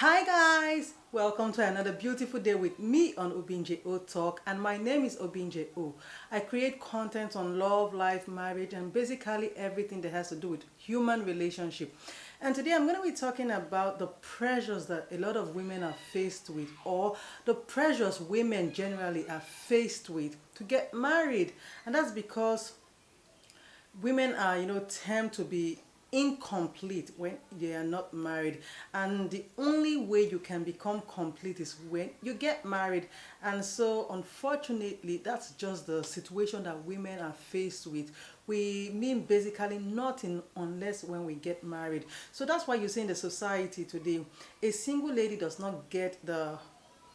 Hi guys, welcome to another beautiful day with me on Obinje O Talk, and my name is Obinje O. I create content on love, life, marriage, and basically everything that has to do with human relationship. And today I'm going to be talking about the pressures that a lot of women are faced with, or the pressures women generally are faced with to get married. And that's because women are tend to be incomplete when they are not married, and the only way you can become complete is when you get married. And so unfortunately that's just the situation that women are faced with. We mean basically nothing unless when we get married. So that's why you see in the society today, a single lady does not get the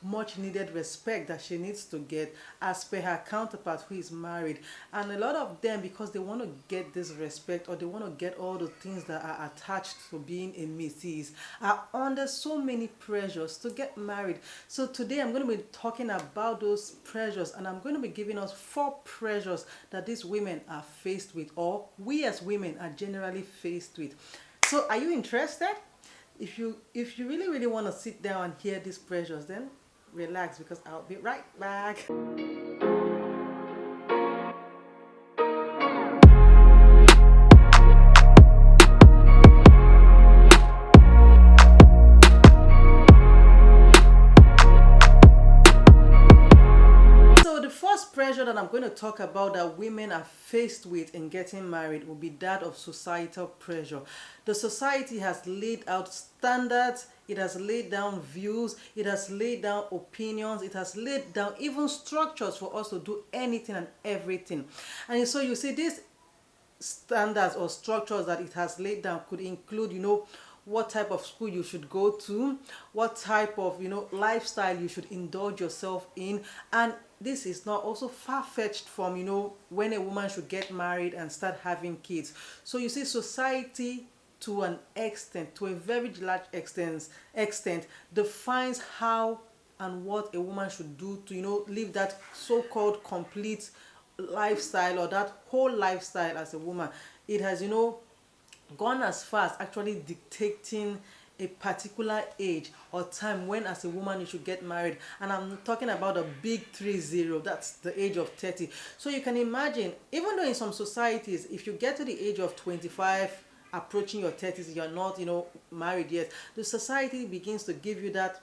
much needed respect that she needs to get as per her counterpart who is married. And a lot of them, because they want to get this respect, or they want to get all the things that are attached to being a missus, are under so many pressures to get married. So today I'm going to be talking about those pressures, and I'm going to be giving us 4 pressures that these women are faced with, or we as women are generally faced with. So are you interested? If you really want to sit down and hear these pressures, then relax, because I'll be right back. So the first pressure that I'm going to talk about that women are faced with in getting married will be that of societal pressure. The society has laid out standards, it has laid down views, it has laid down opinions, it has laid down even structures for us to do anything and everything. And so you see these standards or structures that it has laid down could include, what type of school you should go to, what type of, lifestyle you should indulge yourself in. And this is not also far-fetched from, when a woman should get married and start having kids. So you see society, to an extent, to a very large extent, defines how and what a woman should do to, live that so-called complete lifestyle, or that whole lifestyle as a woman. It has, gone as far as actually dictating a particular age or time when as a woman you should get married. And I'm talking about a big 30, that's the age of 30. So you can imagine, even though in some societies, if you get to the age of 25, approaching your 30s, you're not, married yet, the society begins to give you that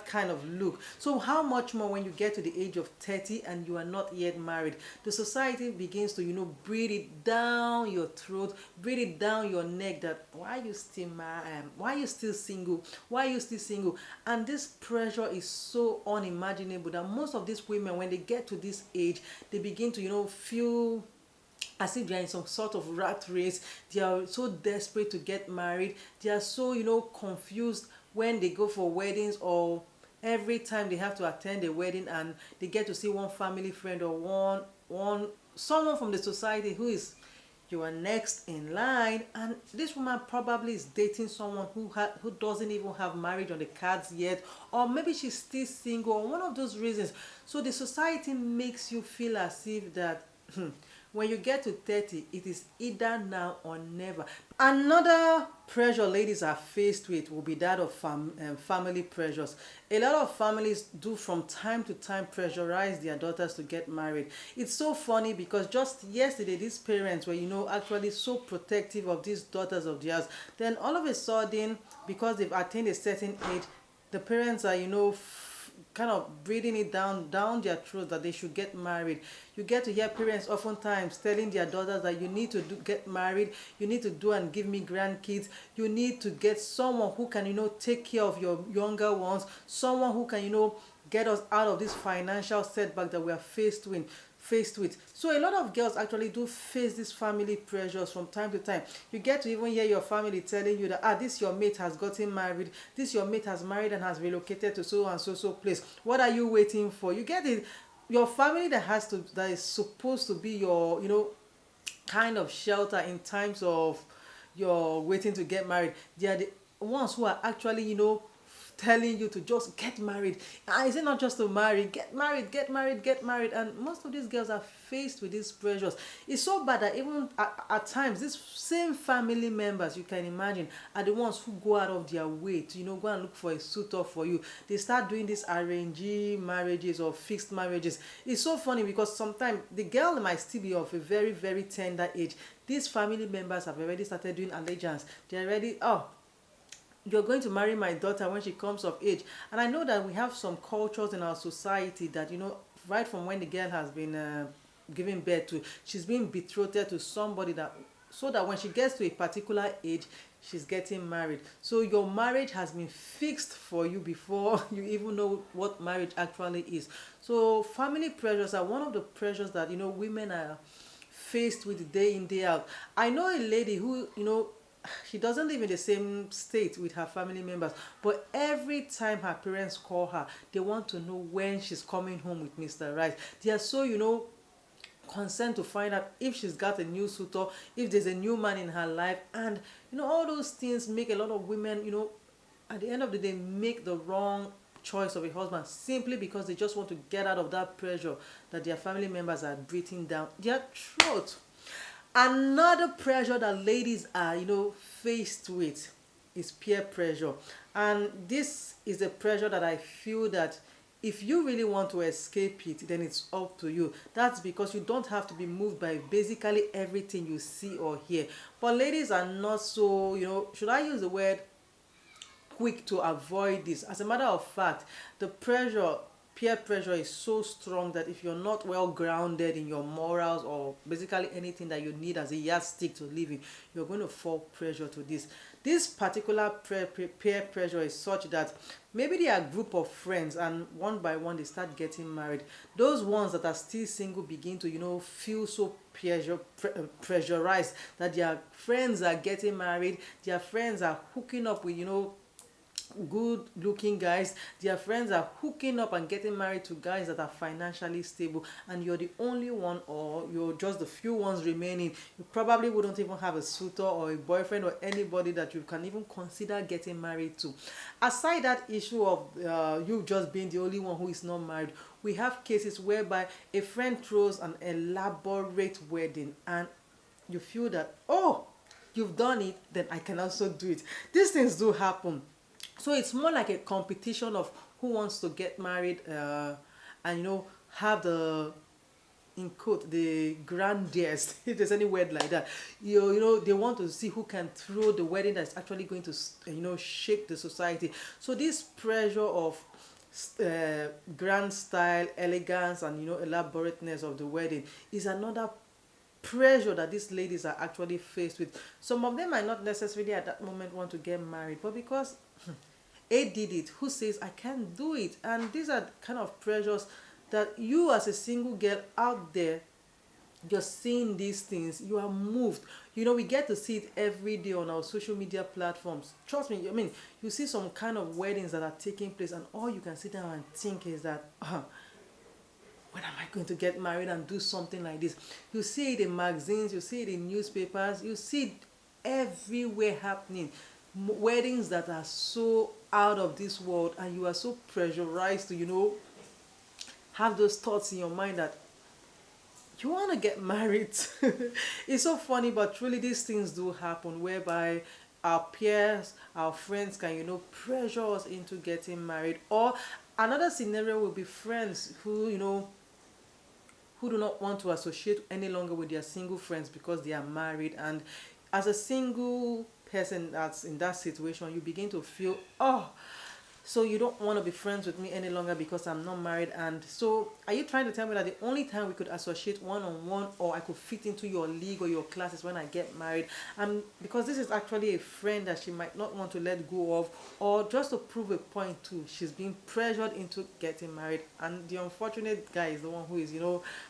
kind of look. So how much more when you get to the age of 30 and you are not yet married? The society begins to, breathe it down your throat, breathe it down your neck, that why you still married, why you still single, why you still single. And this pressure is so unimaginable that most of these women, when they get to this age, they begin to, feel as if they are in some sort of rat race. They are so desperate to get married. They are so, confused when they go for weddings, or every time they have to attend a wedding and they get to see one family friend or one someone from the society who is, you are next in line, and this woman probably is dating someone who doesn't even have marriage on the cards yet, or maybe she's still single, or one of those reasons. So the society makes you feel as if that when you get to 30, it is either now or never. Another pressure ladies are faced with will be that of family pressures. A lot of families do from time to time pressurize their daughters to get married. It's so funny because just yesterday these parents were, actually so protective of these daughters of theirs. Then all of a sudden, because they've attained a certain age, the parents are, kind of breathing it down their throat that they should get married. You get to hear parents oftentimes telling their daughters that you need to get married, you need to do and give me grandkids, you need to get someone who can, take care of your younger ones, someone who can, get us out of this financial setback that we are faced with. So a lot of girls actually do face these family pressures from time to time. You get to even hear your family telling you that, this your mate has gotten married, this your mate has married and has relocated to so and so place. What are you waiting for? You get it. Your family that is supposed to be your, kind of shelter in times of you're waiting to get married. They are the ones who are actually, telling you to just get married. Is it not just to marry? Get married, get married, get married. And most of these girls are faced with these pressures. It's so bad that even at times, these same family members, you can imagine, are the ones who go out of their way to, go and look for a suitor for you. They start doing these arrangee marriages or fixed marriages. It's so funny because sometimes the girl might still be of a very, very tender age. These family members have already started doing allegiance. They're already, oh, you're going to marry my daughter when she comes of age. And I know that we have some cultures in our society that, right from when the girl has been given birth to, she's being betrothed to somebody, that so that when she gets to a particular age, she's getting married. So your marriage has been fixed for you before you even know what marriage actually is. So family pressures are one of the pressures that, women are faced with day in, day out. I know a lady who, she doesn't live in the same state with her family members, but every time her parents call her, they want to know when she's coming home with Mr. Right. They are so, concerned to find out if she's got a new suitor, if there's a new man in her life. And, all those things make a lot of women, at the end of the day, make the wrong choice of a husband simply because they just want to get out of that pressure that their family members are breathing down their throat. Another pressure that ladies are, faced with is peer pressure. And this is a pressure that I feel that if you really want to escape it, then it's up to you. That's because you don't have to be moved by basically everything you see or hear. But ladies are not so, should I use the word quick to avoid this? As a matter of fact, the pressure, peer pressure, is so strong that if you're not well grounded in your morals or basically anything that you need as a yardstick to live in, you're going to fall pressure to this. This particular peer pressure is such that maybe they are a group of friends and one by one they start getting married. Those ones that are still single begin to, feel so pressurized that their friends are getting married, their friends are hooking up with, good looking guys, their friends are hooking up and getting married to guys that are financially stable, and you're the only one, or you're just the few ones remaining. You probably wouldn't even have a suitor or a boyfriend or anybody that you can even consider getting married to. Aside that issue of you just being the only one who is not married, we have cases whereby a friend throws an elaborate wedding and you feel that, oh, you've done it, then I can also do it. These things do happen. So it's more like a competition of who wants to get married and have the, in quote, the grandest, if there's any word like that. They want to see who can throw the wedding that's actually going to shake the society. So this pressure of grand style, elegance, and elaborateness of the wedding is another pressure that these ladies are actually faced with. Some of them might not necessarily at that moment want to get married, but because A did it, who says I can't do it? And these are kind of pressures that you as a single girl out there, just seeing these things, you are moved. We get to see it every day on our social media platforms. Trust me, I mean, you see some kind of weddings that are taking place, and all you can sit down and think is that, when am I going to get married and do something like this? You see it in magazines, you see it in newspapers, you see it everywhere happening. Weddings that are so out of this world, and you are so pressurized to, have those thoughts in your mind that you want to get married. It's so funny, but truly these things do happen whereby our peers, our friends can, pressure us into getting married. Or another scenario will be friends who, who do not want to associate any longer with their single friends because they are married. And as a single person that's in that situation, you begin to feel, oh, so you don't want to be friends with me any longer because I'm not married. And so are you trying to tell me that the only time we could associate one-on-one, or I could fit into your league or your class, is when I get married? And because this is actually a friend that she might not want to let go of, or just to prove a point too, she's being pressured into getting married. And the unfortunate guy is the one who is,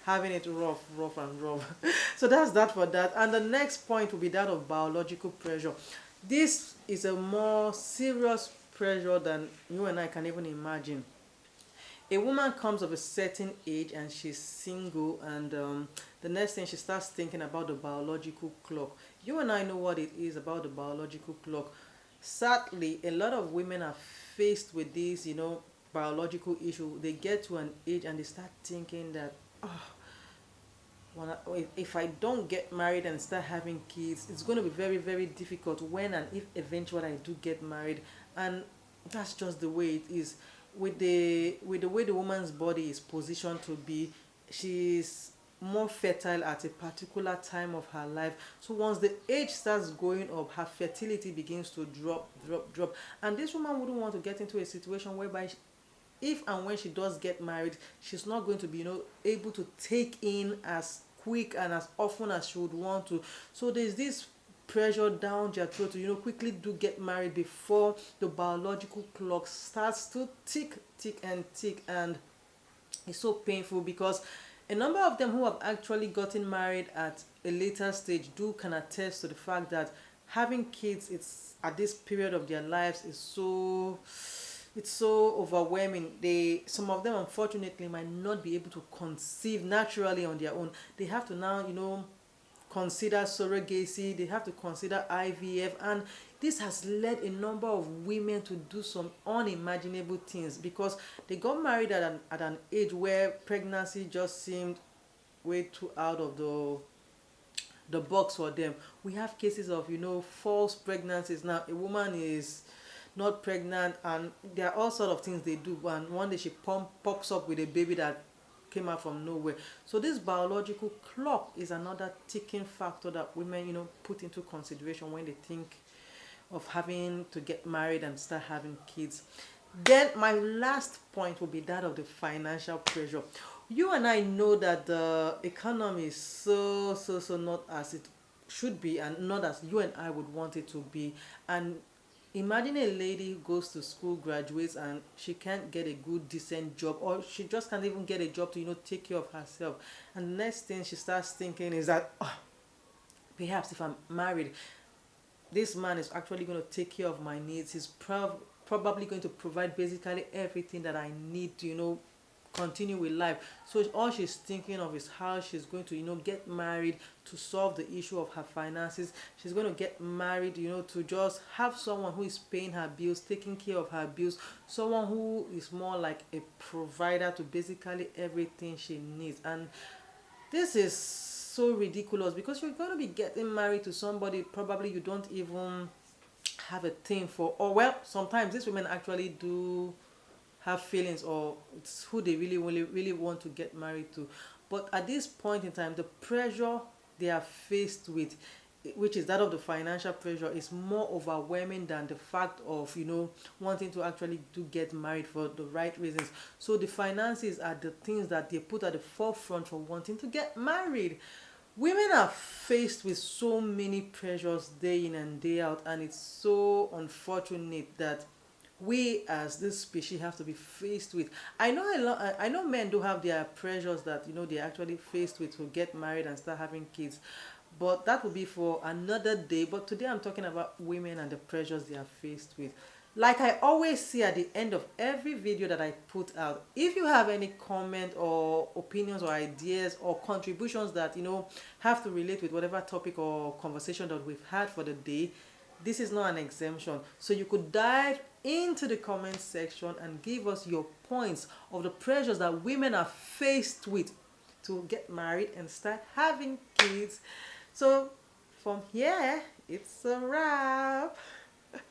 having it rough and rough. So that's that for that. And the next point will be that of biological pressure. This is a more serious pressure than you and I can even imagine. A woman comes of a certain age and she's single, and the next thing she starts thinking about the biological clock. You and I know what it is about the biological clock. Sadly, a lot of women are faced with this, biological issue, they get to an age and they start thinking that, oh, if I don't get married and start having kids, it's going to be very, very difficult when and if eventually I do get married. And that's just the way it is. With the way the woman's body is positioned to be, she's more fertile at a particular time of her life. So once the age starts going up, her fertility begins to drop, drop, drop. And this woman wouldn't want to get into a situation whereby if and when she does get married, she's not going to be, able to take in as quick and as often as she would want to. So there's this pressure down their throat to, quickly do get married before the biological clock starts to tick, tick, and tick. And it's so painful because a number of them who have actually gotten married at a later stage do can attest to the fact that having kids, it's at this period of their lives, is so, it's so overwhelming. Some of them unfortunately might not be able to conceive naturally on their own. They have to now, consider surrogacy, they have to consider IVF, and this has led a number of women to do some unimaginable things because they got married at an age where pregnancy just seemed way too out of the box for them. We have cases of, false pregnancies. Now a woman is not pregnant and there are all sort of things they do, and one day she pops up with a baby that came out from nowhere. So this biological clock is another ticking factor that women, put into consideration when they think of having to get married and start having kids. Then my last point will be that of the financial pressure. You and I know that the economy is so not as it should be and not as you and I would want it to be. And imagine a lady who goes to school, graduates, and she can't get a good, decent job, or she just can't even get a job to, take care of herself. And the next thing she starts thinking is that, oh, perhaps if I'm married, this man is actually going to take care of my needs. He's probably going to provide basically everything that I need to, continue with life. So all she's thinking of is how she's going to, get married to solve the issue of her finances. She's going to get married, to just have someone who is paying her bills, taking care of her bills, someone who is more like a provider to basically everything she needs. And this is so ridiculous because you're going to be getting married to somebody probably you don't even have a thing for. Or well, sometimes these women actually do have feelings, or it's who they really, really, really want to get married to. But at this point in time, the pressure they are faced with, which is that of the financial pressure, is more overwhelming than the fact of, wanting to actually do get married for the right reasons. So the finances are the things that they put at the forefront for wanting to get married. Women are faced with so many pressures day in and day out, and it's so unfortunate that we as this species have to be faced with. I know a lot. I know men do have their pressures that they're actually faced with to get married and start having kids, but that will be for another day. But today I'm talking about women and the pressures they are faced with. Like I always say at the end of every video that I put out, if you have any comment or opinions or ideas or contributions that have to relate with whatever topic or conversation that we've had for the day, this is not an exemption. So you could dive into the comment section and give us your points of the pressures that women are faced with to get married and start having kids. So from here, it's a wrap.